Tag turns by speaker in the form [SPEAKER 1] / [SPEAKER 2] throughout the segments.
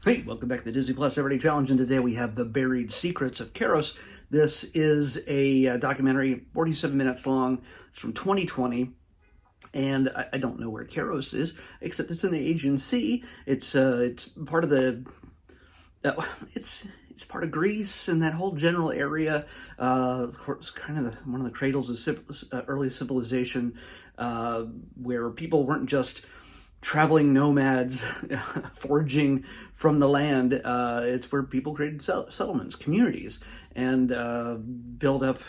[SPEAKER 1] Hey, welcome back to the Disney Plus Everyday Challenge, and today we have The Buried Secrets of Keros. This is a documentary, 47 minutes long. It's from 2020, and I don't know where Keros is, except it's in the Aegean Sea. It's part of the it's part of Greece and that whole general area. Of course, kind of one of the cradles of early civilization, where people weren't just traveling nomads foraging from the land. It's where people created settlements, communities, and build up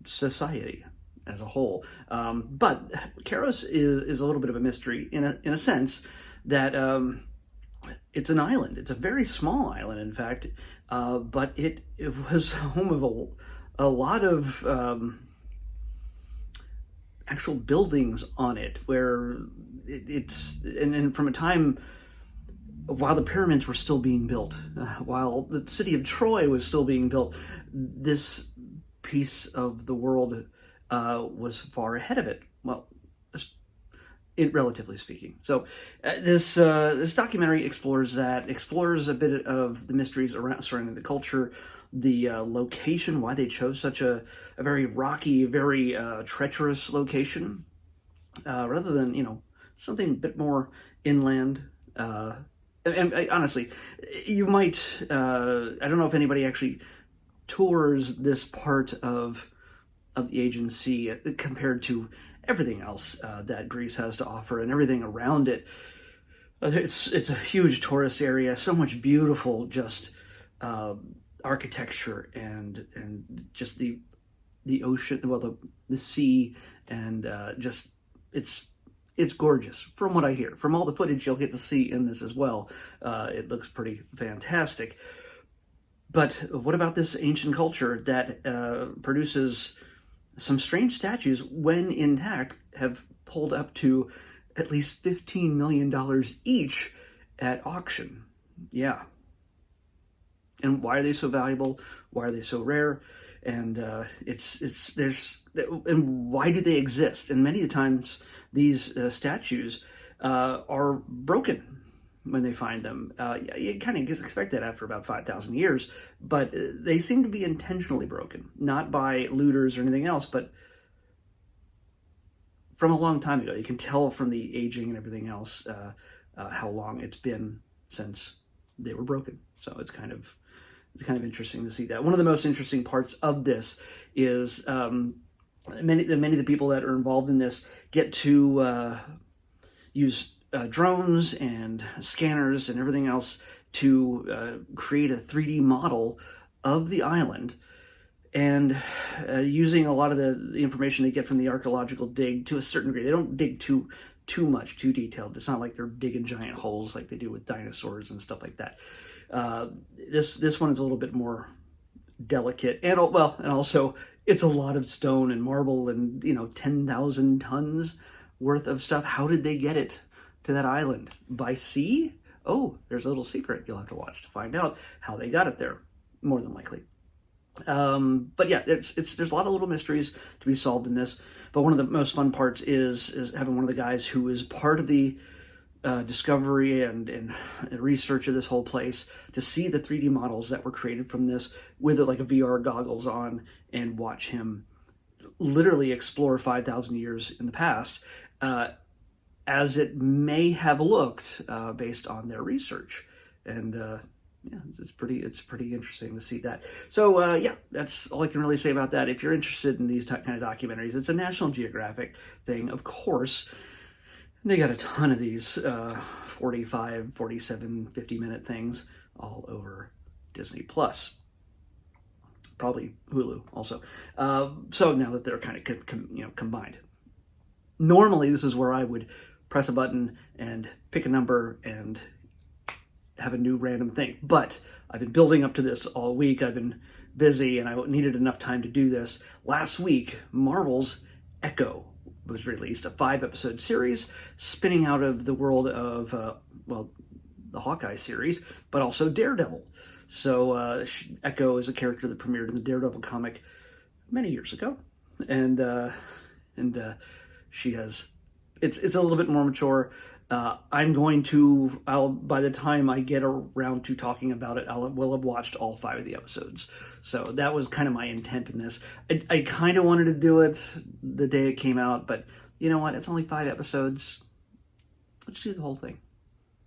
[SPEAKER 1] society as a whole. But Keros is a little bit of a mystery in a sense that it's an island. It's a very small island, in fact, but it was home of a lot of actual buildings on it, where it's and from a time while the pyramids were still being built, while the city of Troy was still being built, this piece of the world was far ahead of it. Well, relatively speaking. So this documentary explores a bit of the mysteries surrounding the culture, the location, why they chose such a very rocky, very treacherous location, rather than something a bit more inland. And honestly, you might I don't know if anybody actually tours this part of the Aegean Sea compared to everything else that Greece has to offer and everything around it. It's a huge tourist area, so much beautiful just architecture and just the ocean, well, the sea, and just it's gorgeous from what I hear. From all the footage you'll get to see in this as well, it looks pretty fantastic. But what about this ancient culture that produces some strange statues, when intact, have pulled up to at least $15 million each at auction? Yeah. And why are they so valuable? Why are they so rare? And and why do they exist? And many times these statues are broken when they find them. You kind of expect that after about 5,000 years, but they seem to be intentionally broken, not by looters or anything else, but from a long time ago. You can tell from the aging and everything else how long it's been since they were broken. So it's kind of interesting to see that. One of the most interesting parts of this is many of the people that are involved in this get to use drones and scanners and everything else to create a 3D model of the island, and using a lot of the information they get from the archaeological dig to a certain degree. They don't dig too detailed. It's not like they're digging giant holes like they do with dinosaurs and stuff like that. This one is a little bit more delicate, and also it's a lot of stone and marble and 10,000 tons worth of stuff. How did they get it to that island? By sea? Oh, there's a little secret you'll have to watch to find out how they got it there, more than likely. But yeah, there's a lot of little mysteries to be solved in this. But one of the most fun parts is having one of the guys who is part of the discovery and research of this whole place, to see the 3D models that were created from this with like a VR goggles on, and watch him literally explore 5,000 years in the past, as it may have looked based on their research. And yeah, it's pretty interesting to see that. So yeah, that's all I can really say about that. If you're interested in these kind of documentaries, it's a National Geographic thing, of course. They got a ton of these 45, 47, 50-minute things all over Disney Plus. Probably Hulu also. So now that they're kind of combined. Normally, this is where I would press a button and pick a number and have a new random thing. But I've been building up to this all week. I've been busy, and I needed enough time to do this. Last week, Marvel's Echo was released, a 5-episode series spinning out of the world of, the Hawkeye series, but also Daredevil. So Echo is a character that premiered in the Daredevil comic many years ago. And she has, it's a little bit more mature. I'm going to, by the time I get around to talking about it, will have watched all 5 of the episodes. So that was kind of my intent in this. I kind of wanted to do it the day it came out, but you know what? It's only 5 episodes. Let's do the whole thing.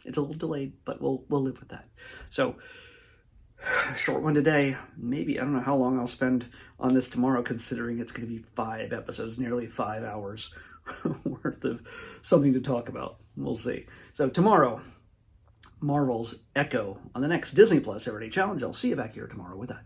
[SPEAKER 1] It's a little delayed, but we'll live with that. So, short one today. Maybe, I don't know how long I'll spend on this tomorrow, considering it's going to be 5 episodes, nearly 5 hours worth of something to talk about. We'll see. So tomorrow, Marvel's Echo on the next Disney Plus Everyday Challenge. I'll see you back here tomorrow with that.